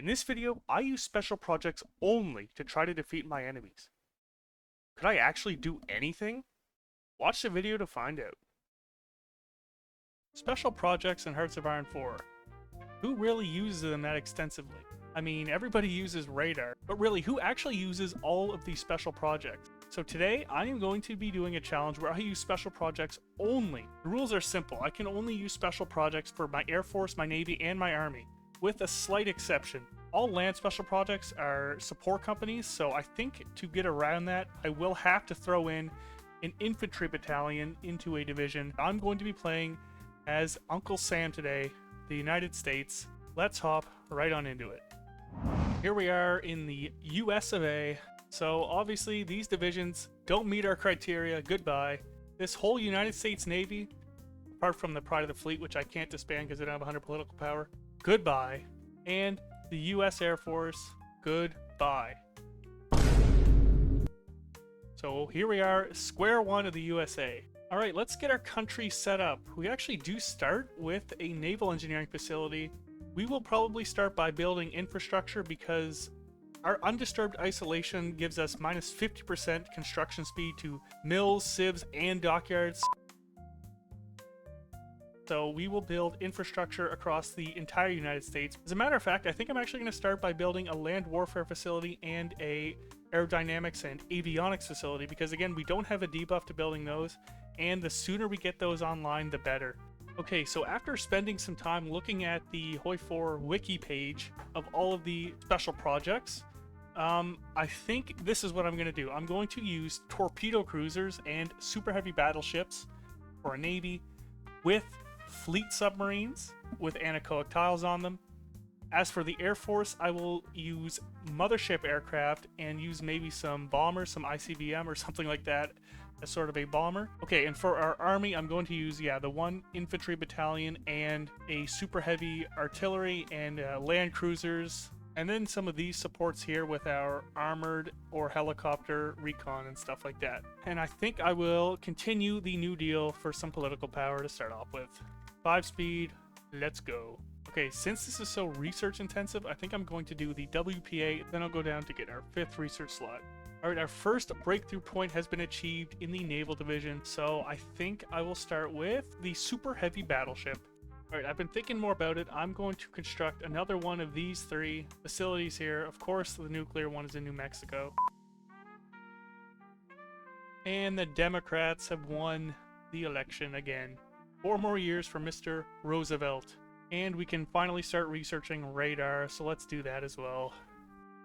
In this video, I use special projects only to try to defeat my enemies. Could I actually do anything? Watch the video to find out. Special projects in Hearts of Iron 4. Who really uses them that extensively? I mean, everybody uses radar, but really, who actually uses all of these special projects? So today, I am going to be doing a challenge where I use special projects only. The rules are simple. I can only use special projects for my Air Force, my Navy, and my Army, with a slight exception. All land special projects are support companies, so I think to get around that, I will have to throw in an infantry battalion into a division. I'm going to be playing as Uncle Sam today, the United States. Let's hop right on into it. Here we are in the US of A. So obviously these divisions don't meet our criteria. Goodbye. This whole United States Navy, apart from the Pride of the Fleet, which I can't disband because they don't have 100 political power, goodbye. And the US Air Force, goodbye. So here we are, square one of the USA. All right, let's get our country set up. We actually do start with a naval engineering facility. We will probably start by building infrastructure because our undisturbed isolation gives us minus 50% construction speed to mills, sieves, and dockyards. So we will build infrastructure across the entire United States. As a matter of fact, I think I'm actually going to start by building a land warfare facility and a aerodynamics and avionics facility because again, we don't have a debuff to building those, and the sooner we get those online, the better. Okay, so after spending some time looking at the Hoi4 wiki page of all of the special projects, I think this is what I'm going to do. I'm going to use torpedo cruisers and super heavy battleships for a navy with fleet submarines with anechoic tiles on them. As for the Air Force, I will use mothership aircraft and use maybe some bombers, some ICBM or something like that as sort of a bomber. Okay, and for our army, I'm going to use, the one infantry battalion and a super heavy artillery and land cruisers, and then some of these supports here with our armored or helicopter recon and stuff like that. And I think I will continue the New Deal for some political power to start off with. 5 speed, let's go. Okay, since this is so research intensive, I think I'm going to do the WPA, then I'll go down to get our 5th research slot. Alright, our first breakthrough point has been achieved in the Naval Division, so I think I will start with the super heavy battleship. Alright, I've been thinking more about it. I'm going to construct another one of these 3 facilities here. Of course, the nuclear one is in New Mexico. And the Democrats have won the election again. 4 more years for Mr. Roosevelt. And we can finally start researching radar, so let's do that as well.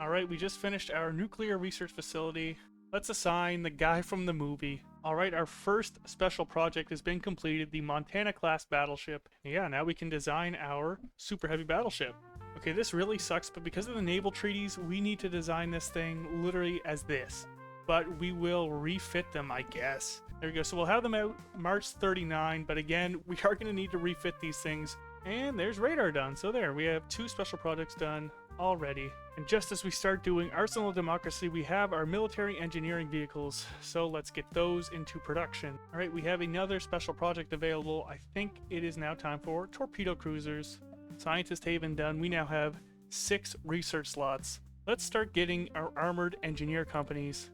Alright, we just finished our nuclear research facility. Let's assign the guy from the movie. Alright, our first special project has been completed, the Montana-class battleship. Yeah, now we can design our super heavy battleship. Okay, this really sucks, but because of the naval treaties, we need to design this thing literally as this. But we will refit them, I guess. There we go, so we'll have them out March 39, but again, we are going to need to refit these things. And there's radar done, so there, we have 2 special projects done already. And just as we start doing Arsenal of Democracy, we have our military engineering vehicles, so let's get those into production. Alright, we have another special project available. I think it is now time for torpedo cruisers. Scientist Haven done. We now have 6 research slots. Let's start getting our armored engineer companies.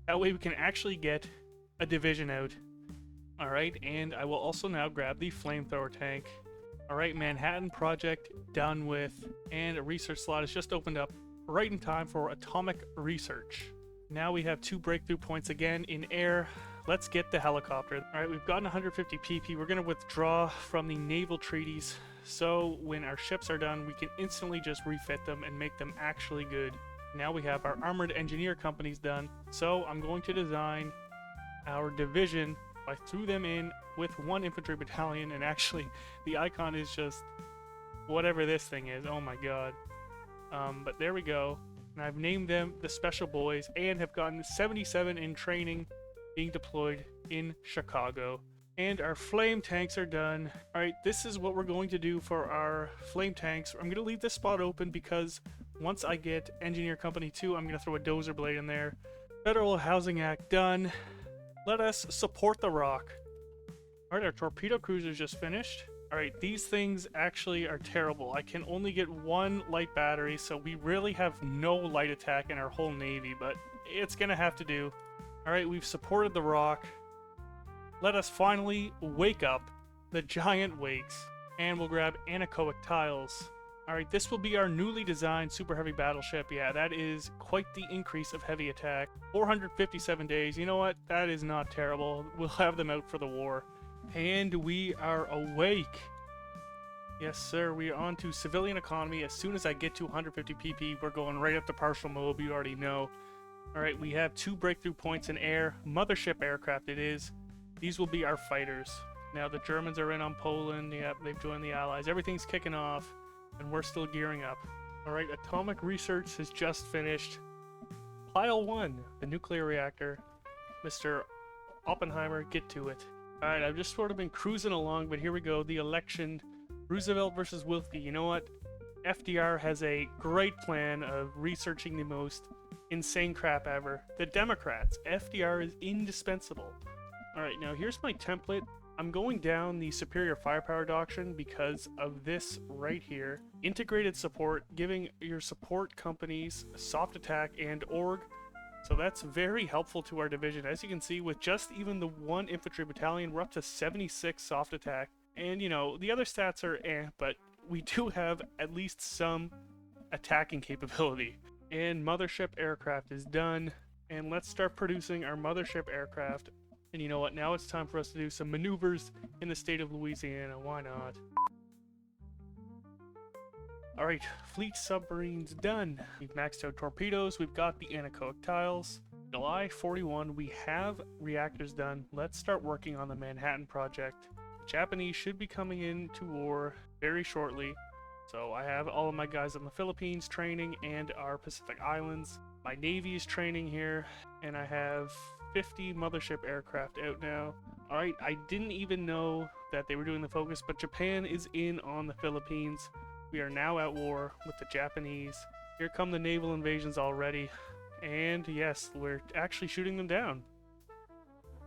That way we can actually get a division out. Alright, and I will also now grab the flamethrower tank. Alright, Manhattan project done with, and a research slot has just opened up right in time for atomic research. Now we have 2 breakthrough points again in air. Let's get the helicopter. Alright, we've gotten 150 PP. We're going to withdraw from the naval treaties, so when our ships are done, we can instantly just refit them and make them actually good. Now we have our armored engineer companies done, so I'm going to design our division. I threw them in with 1 infantry battalion, and actually the icon is just whatever this thing is. Oh my god. But there we go. And I've named them the Special Boys and have gotten 77 in training being deployed in Chicago. And our flame tanks are done. Alright, this is what we're going to do for our flame tanks. I'm going to leave this spot open because once I get Engineer Company 2, I'm going to throw a dozer blade in there. Federal Housing Act done. Let us support the rock. Alright, our torpedo cruiser's just finished. Alright, these things actually are terrible. I can only get one light battery, so we really have no light attack in our whole navy, but it's gonna have to do. Alright, we've supported the rock. Let us finally wake up. The giant wakes. And we'll grab anechoic tiles. Alright, this will be our newly designed super heavy battleship. Yeah, that is quite the increase of heavy attack. 457 days. You know what? That is not terrible. We'll have them out for the war. And we are awake. Yes, sir. We are on to civilian economy. As soon as I get to 150 PP, we're going right up to partial mode. You already know. Alright, we have 2 breakthrough points in air. Mothership aircraft it is. These will be our fighters. Now the Germans are in on Poland. Yep, they've joined the Allies. Everything's kicking off, and we're still gearing up. Alright, atomic research has just finished. Pile 1, the nuclear reactor. Mr. Oppenheimer, get to it. Alright, I've just sort of been cruising along, but here we go. The election. Roosevelt versus Wilkie. You know what? FDR has a great plan of researching the most insane crap ever. The Democrats. FDR is indispensable. Alright, now here's my template. I'm going down the superior firepower doctrine because of this right here. Integrated support, giving your support companies soft attack and org. So that's very helpful to our division. As you can see, with just even the 1 infantry battalion, we're up to 76 soft attack. And, you know, the other stats are but we do have at least some attacking capability. And mothership aircraft is done. And let's start producing our mothership aircraft. And you know what? Now it's time for us to do some maneuvers in the state of Louisiana. Why not? Alright, fleet submarines done. We've maxed out torpedoes. We've got the anechoic tiles. July 41, we have reactors done. Let's start working on the Manhattan Project. The Japanese should be coming into war very shortly. So I have all of my guys in the Philippines training and our Pacific Islands. My Navy is training here, and I have 50 mothership aircraft out now. Alright, I didn't even know that they were doing the focus, but Japan is in on the Philippines. We are now at war with the Japanese. Here come the naval invasions already. And yes, we're actually shooting them down.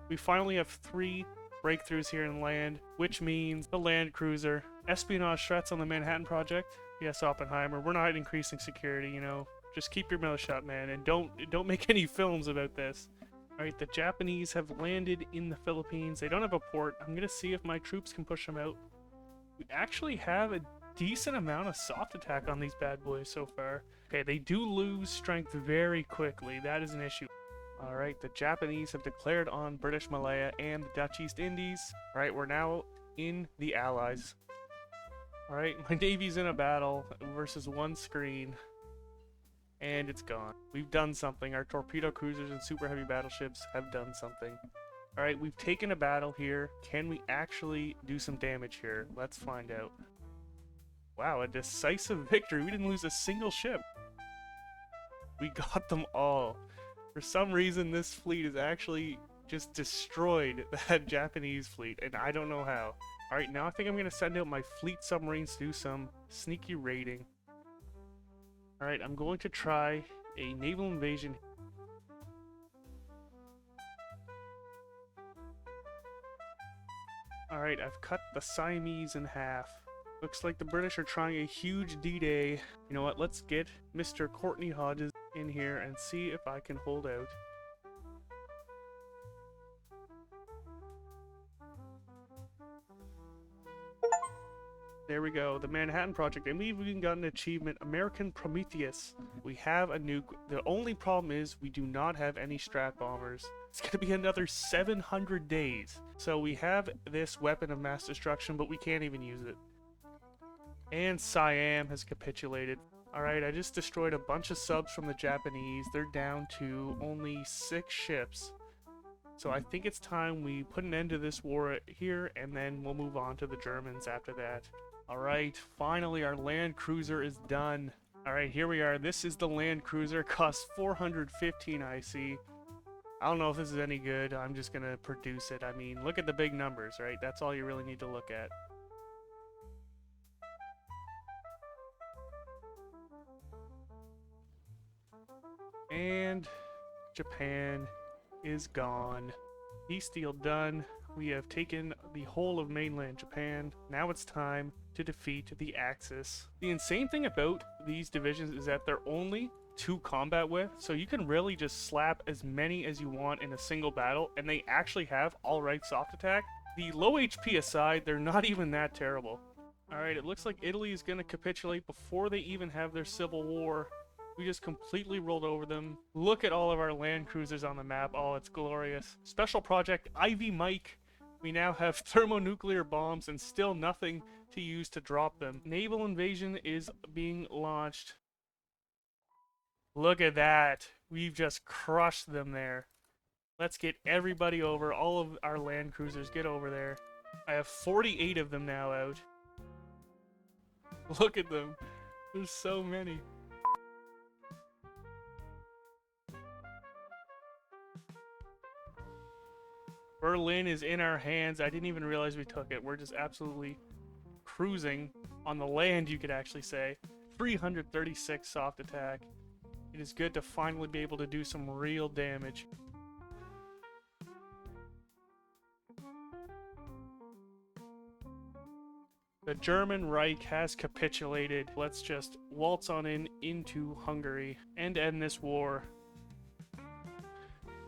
We finally have 3 breakthroughs here in land, which means the land cruiser. Espionage threats on the Manhattan Project. Yes, Oppenheimer, we're not increasing security, you know. Just keep your mouth shut, man, and don't make any films about this. Alright, the Japanese have landed in the Philippines. They don't have a port. I'm gonna see if my troops can push them out. We actually have a decent amount of soft attack on these bad boys so far. Okay, they do lose strength very quickly. That is an issue. Alright, the Japanese have declared on British Malaya and the Dutch East Indies. Alright, we're now in the Allies. Alright, my Navy's in a battle versus 1 screen. And it's gone. We've done something. Our torpedo cruisers and super heavy battleships have done something. Alright, we've taken a battle here. Can we actually do some damage here? Let's find out. Wow, a decisive victory. We didn't lose a single ship. We got them all. For some reason, this fleet is actually just destroyed that Japanese fleet, and I don't know how. Alright, now I think I'm going to send out my fleet submarines to do some sneaky raiding. Alright, I'm going to try a naval invasion. Alright, I've cut the Siamese in half. Looks like the British are trying a huge D-Day. You know what, let's get Mr. Courtney Hodges in here and see if I can hold out. There we go, the Manhattan Project, and we've even got an achievement, American Prometheus. We have a nuke. The only problem is we do not have any strat bombers. It's gonna be another 700 days. So we have this weapon of mass destruction, but we can't even use it. And Siam has capitulated. Alright, I just destroyed a bunch of subs from the Japanese. They're down to only 6 ships. So I think it's time we put an end to this war here, and then we'll move on to the Germans after that. Alright, finally our land cruiser is done. Alright, here we are. This is the land cruiser. Costs 415 IC. I don't know if this is any good. I'm just gonna produce it. I mean, look at the big numbers, right? That's all you really need to look at. And Japan is gone. Peace deal done. We have taken the whole of mainland Japan. Now it's time to defeat the Axis. The insane thing about these divisions is that they're only 2 combat width, so you can really just slap as many as you want in a single battle, and they actually have alright soft attack. The low HP aside, they're not even that terrible. Alright, it looks like Italy is going to capitulate before they even have their civil war. We just completely rolled over them. Look at all of our land cruisers on the map. Oh, it's glorious. Special Project Ivy Mike. We now have thermonuclear bombs and still nothing to use to drop them. Naval invasion is being launched. Look at that. We've just crushed them there. Let's get everybody over. All of our land cruisers, get over there. I have 48 of them now out. Look at them. There's so many. Berlin is in our hands. I didn't even realize we took it. We're just absolutely cruising on the land, you could actually say. 336 soft attack. It is good to finally be able to do some real damage. The German Reich has capitulated. Let's just waltz on into Hungary and end this war.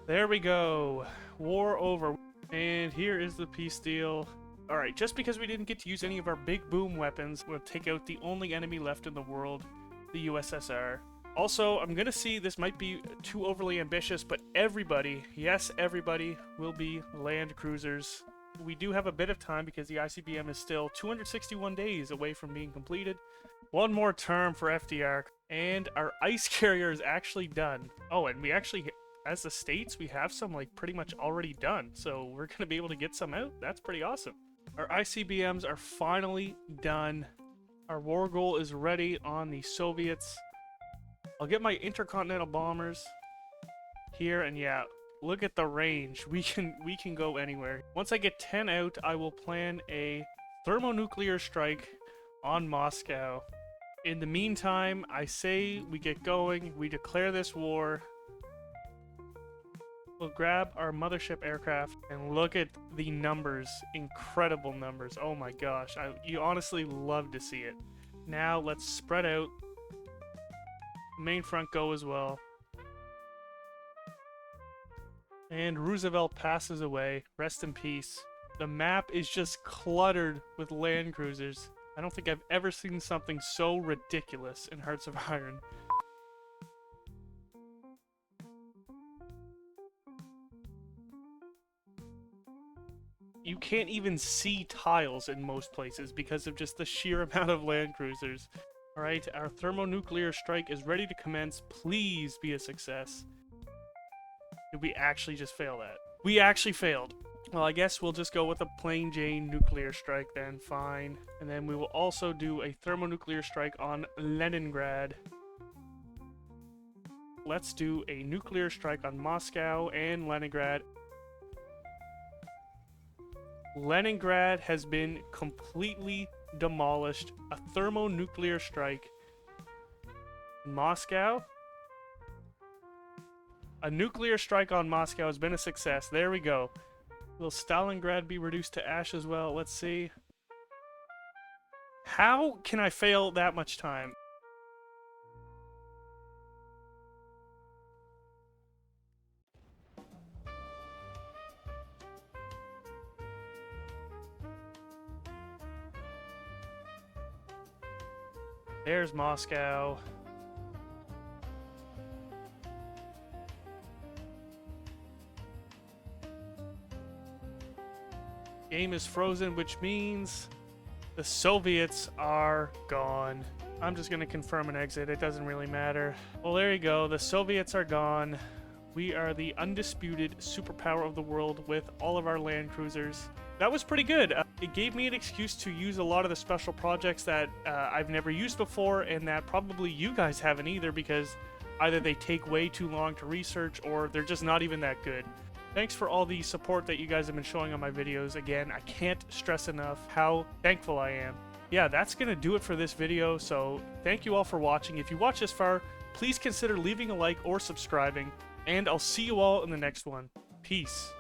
There we go. War over. And here is the peace deal. Alright, just because we didn't get to use any of our big boom weapons, we'll take out the only enemy left in the world, the USSR. Also, I'm gonna see, this might be too overly ambitious, but everybody, yes, everybody, will be land cruisers. We do have a bit of time because the ICBM is still 261 days away from being completed. One more term for FDR, and our ice carrier is actually done. Oh, and we actually, as the States, we have some like pretty much already done, so we're gonna be able to get some out. That's pretty awesome. Our ICBMs are finally done. Our war goal is ready on the Soviets. I'll get my intercontinental bombers here, and yeah, look at the range. We can go anywhere. Once I get 10 out, I will plan a thermonuclear strike on Moscow. In the meantime, I say we get going, we declare this war. We'll grab our mothership aircraft and look at the numbers. Incredible numbers. Oh my gosh. You honestly love to see it. Now let's spread out. Main front go as well. And Roosevelt passes away. Rest in peace. The map is just cluttered with land cruisers. I don't think I've ever seen something so ridiculous in Hearts of Iron. You can't even see tiles in most places because of just the sheer amount of land cruisers. Alright, our thermonuclear strike is ready to commence. Please be a success. Did we actually just fail that? We actually failed. Well, I guess we'll just go with a plain Jane nuclear strike then. Fine. And then we will also do a thermonuclear strike on Leningrad. Let's do a nuclear strike on Moscow and Leningrad. Leningrad has been completely demolished. A thermonuclear strike. Moscow. A nuclear strike on Moscow has been a success. There we go. Will Stalingrad be reduced to ash as well? Let's see. How can I fail that much time? There's Moscow. Game is frozen, which means the Soviets are gone. I'm just gonna confirm an exit. It doesn't really matter. Well, there you go. The Soviets are gone. We are the undisputed superpower of the world with all of our land cruisers. That was pretty good. It gave me an excuse to use a lot of the special projects that I've never used before, and that probably you guys haven't either, because either they take way too long to research or they're just not even that good. Thanks for all the support that you guys have been showing on my videos. Again, I can't stress enough how thankful I am. Yeah, that's going to do it for this video, so thank you all for watching. If you watched this far, please consider leaving a like or subscribing, and I'll see you all in the next one. Peace.